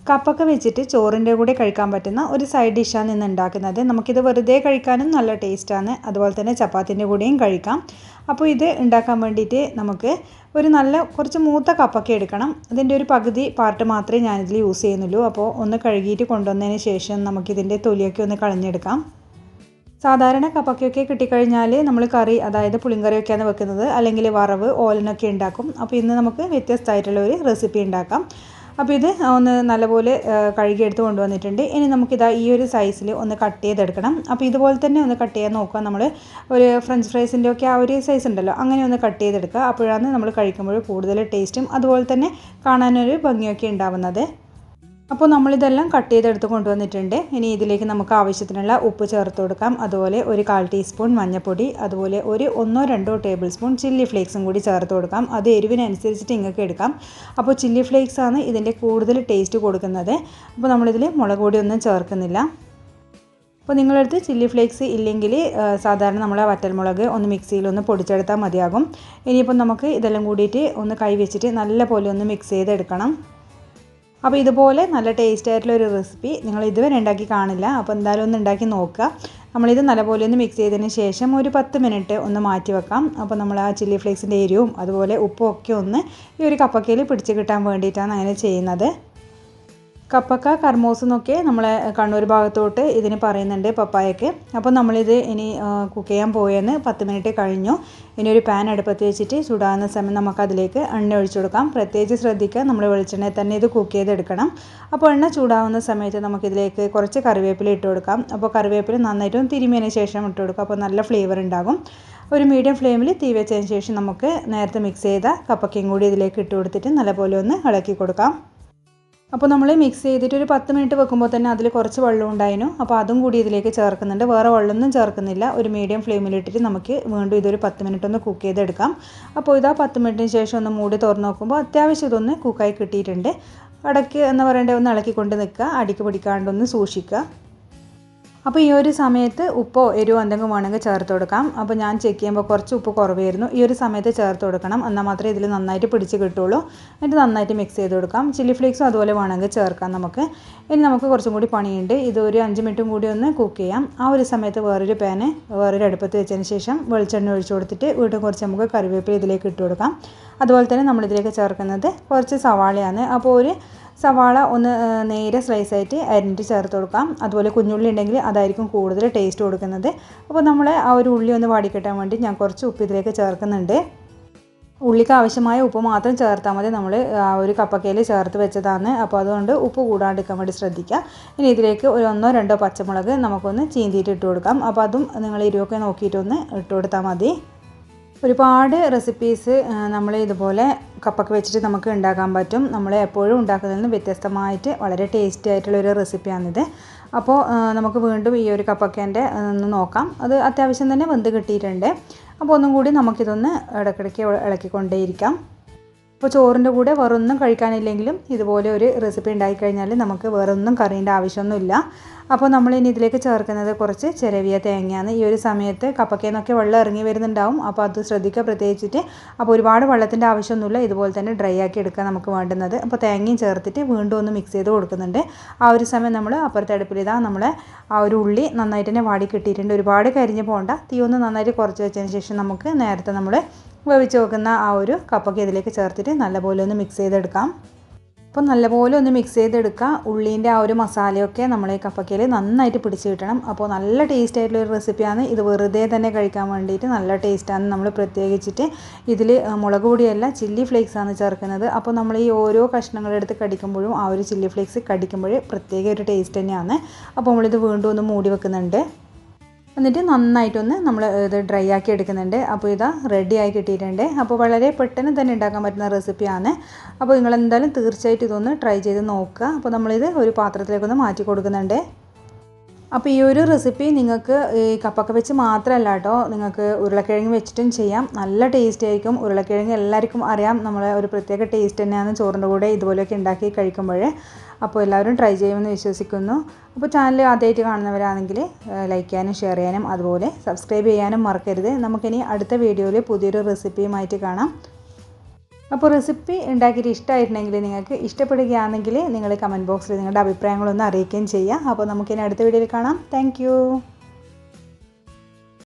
കപ്പൊക്കെ വെച്ചിട്ട് ചോറിൻ്റെ കൂടെ കഴിക്കാൻ പറ്റുന്ന ഒരു സൈഡ് ഡിഷാണ് ഇന്ന് ഉണ്ടാക്കുന്നത്. നമുക്കിത് വെറുതെ കഴിക്കാനും നല്ല ടേസ്റ്റാണ്, അതുപോലെ തന്നെ ചപ്പാത്തിൻ്റെ കൂടെയും കഴിക്കാം. അപ്പോൾ ഇത് ഉണ്ടാക്കാൻ വേണ്ടിയിട്ട് നമുക്ക് ഒരു കുറച്ച് മൂത്ത കപ്പൊക്കെ എടുക്കണം. അതിൻ്റെ ഒരു പകുതി പാർട്ട് മാത്രമേ ഞാനിതിൽ യൂസ് ചെയ്യുന്നുള്ളൂ. അപ്പോൾ ഒന്ന് കഴുകിയിട്ട് കൊണ്ടുവന്നതിന് ശേഷം നമുക്കിതിൻ്റെ തൊലിയൊക്കെ ഒന്ന് കളഞ്ഞെടുക്കാം. സാധാരണ കപ്പയ്ക്കൊക്കെ കിട്ടിക്കഴിഞ്ഞാൽ നമ്മൾ കറി, അതായത് പുളിങ്കറിയൊക്കെയാണ് വെക്കുന്നത്, അല്ലെങ്കിൽ വറവ്, ഓലനൊക്കെ ഉണ്ടാക്കും. അപ്പോൾ ഇന്ന് നമുക്ക് വ്യത്യസ്തമായിട്ടുള്ള ഒരു റെസിപ്പി ഉണ്ടാക്കാം. അപ്പോൾ ഇത് ഒന്ന് നല്ലപോലെ കഴുകിയെടുത്ത് കൊണ്ടുവന്നിട്ടുണ്ട്. ഇനി നമുക്കിതാ ഈ ഒരു സൈസിൽ ഒന്ന് കട്ട് ചെയ്തെടുക്കണം. അപ്പോൾ ഇതുപോലെ തന്നെ ഒന്ന് കട്ട് ചെയ്യാൻ നോക്കുക. നമ്മൾ ഒരു ഫ്രഞ്ച് ഫ്രൈസിൻ്റെ ഒക്കെ ആ ഒരു സൈസ് ഉണ്ടല്ലോ, അങ്ങനെ ഒന്ന് കട്ട് ചെയ്തെടുക്കുക. അപ്പോഴാണ് നമ്മൾ കഴിക്കുമ്പോൾ കൂടുതൽ ടേസ്റ്റും അതുപോലെ തന്നെ കാണാനൊരു ഭംഗിയൊക്കെ ഉണ്ടാവുന്നത്. അപ്പോൾ നമ്മളിതെല്ലാം കട്ട് ചെയ്തെടുത്ത് കൊണ്ടുവന്നിട്ടുണ്ട്. ഇനി ഇതിലേക്ക് നമുക്ക് ആവശ്യത്തിനുള്ള ഉപ്പ് ചേർത്ത് കൊടുക്കാം. അതുപോലെ ഒരു 1/4 ടീസ്പൂൺ മഞ്ഞൾപ്പൊടി, അതുപോലെ ഒരു 1-2 ടേബിൾ സ്പൂൺ ചില്ലി ഫ്ലേക്സും കൂടി ചേർത്ത് കൊടുക്കാം. അത് എരിവിനനുസരിച്ചിട്ട് നിങ്ങൾക്ക് എടുക്കാം. അപ്പോൾ ചില്ലി ഫ്ലേക്സ് ആണ് ഇതിൻ്റെ കൂടുതൽ ടേസ്റ്റ് കൊടുക്കുന്നത്. അപ്പോൾ നമ്മളിതിൽ മുളക് പൊടി ഒന്നും ചേർക്കുന്നില്ല. അപ്പോൾ നിങ്ങളടുത്ത് ചില്ലി ഫ്ലേക്സ് ഇല്ലെങ്കിൽ സാധാരണ നമ്മളെ വറ്റൽമുളക് ഒന്ന് മിക്സിയിലൊന്ന് പൊടിച്ചെടുത്താൽ മതിയാകും. ഇനിയിപ്പോൾ നമുക്ക് ഇതെല്ലാം കൂടിയിട്ട് ഒന്ന് കൈ വെച്ചിട്ട് നല്ല പോലെ ഒന്ന് മിക്സ് ചെയ്തെടുക്കണം. അപ്പോൾ ഇതുപോലെ നല്ല ടേസ്റ്റ് ആയിട്ടുള്ള ഒരു റെസിപ്പി നിങ്ങൾ ഇതുവരെ ഉണ്ടാക്കി കാണില്ല. അപ്പോൾ എന്തായാലും ഒന്ന് ഉണ്ടാക്കി നോക്കുക. നമ്മളിത് നല്ലപോലെ ഒന്ന് മിക്സ് ചെയ്തതിന് ശേഷം ഒരു 10 മിനിറ്റ് ഒന്ന് മാറ്റി വെക്കാം. അപ്പോൾ നമ്മൾ ആ ചില്ലി ഫ്ലേക്സിൻ്റെ എരിവും അതുപോലെ ഉപ്പും ഒക്കെ ഒന്ന് ഈ ഒരു കപ്പക്കയിൽ പിടിച്ച് കിട്ടാൻ വേണ്ടിയിട്ടാണ് അങ്ങനെ ചെയ്യുന്നത്. കപ്പക്ക, കർമൂസ് എന്നൊക്കെ നമ്മളെ കണ്ണൂർ ഭാഗത്തോട്ട് ഇതിന് പറയുന്നുണ്ട്, പപ്പായക്ക്. അപ്പോൾ നമ്മളിത് ഇനി കുക്ക് ചെയ്യാൻ പോയെന്ന് 10 മിനിറ്റ് കഴിഞ്ഞു. ഇനി ഒരു പാൻ അടുപ്പത്ത് വെച്ചിട്ട് ചൂടാകുന്ന സമയം നമുക്കതിലേക്ക് എണ്ണ ഒഴിച്ചു കൊടുക്കാം. പ്രത്യേകിച്ച് ശ്രദ്ധിക്കുക, നമ്മൾ വെളിച്ചെണ്ണയിൽ തന്നെ ഇത് കുക്ക് ചെയ്തെടുക്കണം. അപ്പോൾ എണ്ണ ചൂടാകുന്ന സമയത്ത് നമുക്കിതിലേക്ക് കുറച്ച് കറിവേപ്പില ഇട്ട് കൊടുക്കാം. അപ്പോൾ കറിവേപ്പില നന്നായിട്ടും തിരുമിയതിന് ശേഷം ഇട്ട് കൊടുക്കുക. അപ്പോൾ നല്ല ഫ്ലേവർ ഉണ്ടാകും. ഒരു മീഡിയം ഫ്ലെയിമിൽ തീ വെച്ചതിന് ശേഷം നമുക്ക് നേരത്തെ മിക്സ് ചെയ്ത കപ്പക്കയും കൂടി ഇതിലേക്ക് ഇട്ട് കൊടുത്തിട്ട് നല്ലപോലെ ഒന്ന് ഇളക്കി കൊടുക്കാം. അപ്പോൾ നമ്മൾ മിക്സ് ചെയ്തിട്ട് ഒരു 10 മിനിറ്റ് വെക്കുമ്പോൾ തന്നെ അതിൽ കുറച്ച് വെള്ളം ഉണ്ടായിരുന്നു. അപ്പോൾ അതും കൂടി ഇതിലേക്ക് ചേർക്കുന്നുണ്ട്. വേറെ വെള്ളമൊന്നും ചേർക്കുന്നില്ല. ഒരു മീഡിയം ഫ്ലെയിമിലിട്ടിട്ട് നമുക്ക് വീണ്ടും ഇതൊരു 10 മിനിറ്റ് ഒന്ന് കുക്ക് ചെയ്തെടുക്കാം. അപ്പോൾ ഇതാ 10 മിനിറ്റിന് ശേഷം ഒന്ന് മൂടി തുറന്ന് നോക്കുമ്പോൾ അത്യാവശ്യം ഇതൊന്ന് കുക്കായി കിട്ടിയിട്ടുണ്ട്. ഇടയ്ക്ക് എന്ന് പറയേണ്ടത് ഒന്ന് ഇളക്കിക്കൊണ്ട് നിൽക്കുക, അടിക്ക് പിടിക്കാണ്ടൊന്ന് സൂക്ഷിക്കുക. അപ്പോൾ ഈ ഒരു സമയത്ത് ഉപ്പോ എരിവോ എന്തെങ്കിലും വേണമെങ്കിൽ ചേർത്ത് കൊടുക്കാം. അപ്പോൾ ഞാൻ ചെക്ക് ചെയ്യുമ്പോൾ കുറച്ച് ഉപ്പ് കുറവായിരുന്നു. ഈ ഒരു സമയത്ത് ചേർത്ത് കൊടുക്കണം, എന്നാൽ മാത്രമേ ഇതിൽ നന്നായിട്ട് പിടിച്ച് കിട്ടുള്ളൂ. എന്നിട്ട് നന്നായിട്ട് മിക്സ് ചെയ്ത് കൊടുക്കാം. ചില്ലി ഫ്ലേക്സും അതുപോലെ വേണമെങ്കിൽ ചേർക്കാം നമുക്ക്. ഇനി നമുക്ക് കുറച്ചും കൂടി പണിയുണ്ട്. ഇത് ഒരു 5 മിനിറ്റും കൂടി ഒന്ന് കുക്ക് ചെയ്യാം. ആ ഒരു സമയത്ത് വേറൊരു അടുപ്പത്ത് വെച്ചതിന് ശേഷം വെളിച്ചെണ്ണ ഒഴിച്ചു കൊടുത്തിട്ട് വീണ്ടും കുറച്ച് നമുക്ക് കറിവേപ്പില ഇതിലേക്ക് ഇട്ട് കൊടുക്കാം. അതുപോലെ തന്നെ നമ്മളിതിലേക്ക് ചേർക്കുന്നത് കുറച്ച് സവാളയാണ്. അപ്പോൾ ഒരു സവാള ഒന്ന് നേരെ സ്ലൈസായിട്ട് അരിഞ്ഞിട്ട് ചേർത്ത് കൊടുക്കാം. അതുപോലെ കുഞ്ഞുള്ളി ഉണ്ടെങ്കിൽ അതായിരിക്കും കൂടുതൽ ടേസ്റ്റ് കൊടുക്കുന്നത്. അപ്പോൾ നമ്മൾ ആ ഒരു ഉള്ളി ഒന്ന് വാടിക്കിട്ടാൻ വേണ്ടി ഞാൻ കുറച്ച് ഉപ്പ് ഇതിലേക്ക് ചേർക്കുന്നുണ്ട്. ഉള്ളിക്ക് ആവശ്യമായ ഉപ്പ് മാത്രം ചേർത്താൽ മതി. നമ്മൾ ആ ഒരു കപ്പക്കയിൽ ചേർത്ത് വെച്ചതാണ്. അപ്പോൾ അതുകൊണ്ട് ഉപ്പ് കൂടാണ്ടിരിക്കാൻ വേണ്ടി ശ്രദ്ധിക്കുക. ഇനി ഇതിലേക്ക് ഒരു 1-2 പച്ചമുളക് നമുക്കൊന്ന് ചീന്തിയിട്ട് ഇട്ട് കൊടുക്കാം. അപ്പോൾ അതും നിങ്ങൾ എരിവൊക്കെ നോക്കിയിട്ടൊന്ന് ഇട്ട് കൊടുത്താൽ മതി. ഒരുപാട് റെസിപ്പീസ് നമ്മൾ ഇതുപോലെ കപ്പക്ക വെച്ചിട്ട് നമുക്ക് ഉണ്ടാക്കാൻ പറ്റും. നമ്മൾ എപ്പോഴും ഉണ്ടാക്കുന്നതിൽ നിന്ന് വ്യത്യസ്തമായിട്ട് വളരെ ടേസ്റ്റി ആയിട്ടുള്ളൊരു റെസിപ്പിയാണിത്. അപ്പോൾ നമുക്ക് വീണ്ടും ഈ ഒരു കപ്പക്കേൻ്റെ ഒന്ന് നോക്കാം. അത് അത്യാവശ്യം തന്നെ വെന്ത് കിട്ടിയിട്ടുണ്ട്. അപ്പോൾ ഒന്നും കൂടി നമുക്കിതൊന്ന് ഇടയ്ക്കിടയ്ക്ക് ഇളക്കിക്കൊണ്ടേയിരിക്കാം. അപ്പോൾ ചോറിൻ്റെ കൂടെ വേറൊന്നും കഴിക്കാനില്ലെങ്കിലും ഇതുപോലെ ഒരു റെസിപ്പി ഉണ്ടായിക്കഴിഞ്ഞാൽ നമുക്ക് വേറൊന്നും കറീൻ്റെ ആവശ്യമൊന്നുമില്ല. അപ്പോൾ നമ്മളിനി ഇതിലേക്ക് ചേർക്കുന്നത് കുറച്ച് ചിരവിയ തേങ്ങയാണ്. ഈ ഒരു സമയത്ത് കപ്പക്കയിൽ വെള്ളം ഇറങ്ങി വരുന്നുണ്ടാവും. അപ്പോൾ അത് ശ്രദ്ധിക്കുക പ്രത്യേകിച്ചിട്ട്. അപ്പോൾ ഒരുപാട് വെള്ളത്തിൻ്റെ ആവശ്യമൊന്നുമില്ല. ഇതുപോലെ തന്നെ ഡ്രൈ ആക്കി എടുക്കുക നമുക്ക് വേണ്ടുന്നത്. അപ്പോൾ തേങ്ങയും ചേർത്തിട്ട് വീണ്ടും ഒന്ന് മിക്സ് ചെയ്ത് കൊടുക്കുന്നുണ്ട്. ആ ഒരു സമയം നമ്മൾ അപ്പുറത്തെ അടുപ്പിൽ നമ്മളെ ആ ഒരു ഉള്ളി നന്നായിട്ട് തന്നെ വാടി കിട്ടിയിട്ടുണ്ട്. ഒരുപാട് കരിഞ്ഞ് പോകണ്ട. തീ ഒന്ന് നന്നായിട്ട് കുറച്ച് വെച്ചതിന് ശേഷം നമുക്ക് നേരത്തെ നമ്മൾ വേവിച്ച് വെക്കുന്ന ആ ഒരു കപ്പക്ക ഇതിലേക്ക് ചേർത്തിട്ട് നല്ലപോലെ ഒന്ന് മിക്സ് ചെയ്തെടുക്കാം. അപ്പോൾ നല്ലപോലെ ഒന്ന് മിക്സ് ചെയ്തെടുക്കുക. ഉള്ളീൻ്റെ ആ ഒരു മസാലയൊക്കെ നമ്മൾ ഈ കപ്പക്കയിൽ നന്നായിട്ട് പിടിച്ച് കിട്ടണം. അപ്പോൾ നല്ല ടേസ്റ്റ് ആയിട്ടുള്ളൊരു റെസിപ്പിയാണ് ഇത്. വെറുതെ തന്നെ കഴിക്കാൻ വേണ്ടിയിട്ട് നല്ല ടേസ്റ്റാണ്. നമ്മൾ പ്രത്യേകിച്ചിട്ട് ഇതിൽ മുളക് പൊടിയല്ല ചില്ലി ഫ്ലേക്സാണ് ചേർക്കുന്നത്. അപ്പോൾ നമ്മൾ ഈ ഓരോ കഷ്ണങ്ങളെടുത്ത് കടിക്കുമ്പോഴും ആ ഒരു ചില്ലി ഫ്ലേക്സ് കടിക്കുമ്പോൾ പ്രത്യേക ഒരു ടേസ്റ്റ് തന്നെയാണ്. അപ്പോൾ നമ്മളിത് വീണ്ടും ഒന്ന് മൂടി വെക്കുന്നുണ്ട്. എന്നിട്ട് നന്നായിട്ടൊന്ന് നമ്മൾ ഇത് ഡ്രൈ ആക്കി എടുക്കുന്നുണ്ട്. അപ്പോൾ ഇതാ റെഡി ആയി കിട്ടിയിട്ടുണ്ട്. അപ്പോൾ വളരെ പെട്ടെന്ന് തന്നെ ഉണ്ടാക്കാൻ പറ്റുന്ന റെസിപ്പിയാണ്. അപ്പോൾ നിങ്ങളെന്തായാലും തീർച്ചയായിട്ടും ഇതൊന്ന് ട്രൈ ചെയ്ത് നോക്കുക. അപ്പോൾ നമ്മളിത് ഒരു പാത്രത്തിലേക്കൊന്ന് മാറ്റി കൊടുക്കുന്നുണ്ട്. അപ്പോൾ ഈ ഒരു റെസിപ്പി നിങ്ങൾക്ക് ഈ കപ്പക്ക വെച്ച് മാത്രമല്ല കേട്ടോ, നിങ്ങൾക്ക് ഉരുളക്കിഴങ്ങ് വെച്ചിട്ടും ചെയ്യാം. നല്ല ടേസ്റ്റ് ആയിരിക്കും. ഉരുളക്കിഴങ്ങ് എല്ലാവർക്കും അറിയാം, നമ്മളെ ഒരു പ്രത്യേക ടേസ്റ്റ് തന്നെയാണ് ചോറിൻ്റെ കൂടെ ഇതുപോലെയൊക്കെ ഉണ്ടാക്കി കഴിക്കുമ്പോൾ. അപ്പോൾ എല്ലാവരും ട്രൈ ചെയ്യുമെന്ന് വിശ്വസിക്കുന്നു. അപ്പോൾ ചാനൽ ആദ്യമായിട്ട് കാണുന്നവരാണെങ്കിൽ ലൈക്ക് ചെയ്യാനും ഷെയർ ചെയ്യാനും അതുപോലെ സബ്സ്ക്രൈബ് ചെയ്യാനും മറക്കരുത്. നമുക്കിനി അടുത്ത വീഡിയോയിൽ പുതിയൊരു റെസിപ്പിയുമായിട്ട് കാണാം. അപ്പോൾ റെസിപ്പി ഉണ്ടാക്കിയിട്ട് ഇഷ്ടമായിട്ടുണ്ടെങ്കിൽ നിങ്ങൾക്ക് ഇഷ്ടപ്പെടുകയാണെങ്കിൽ നിങ്ങൾ കമൻറ്റ് ബോക്സിൽ നിങ്ങളുടെ അഭിപ്രായങ്ങളൊന്ന് അറിയിക്കുകയും ചെയ്യുക. അപ്പോൾ നമുക്കിനി അടുത്ത വീഡിയോയിൽ കാണാം. താങ്ക്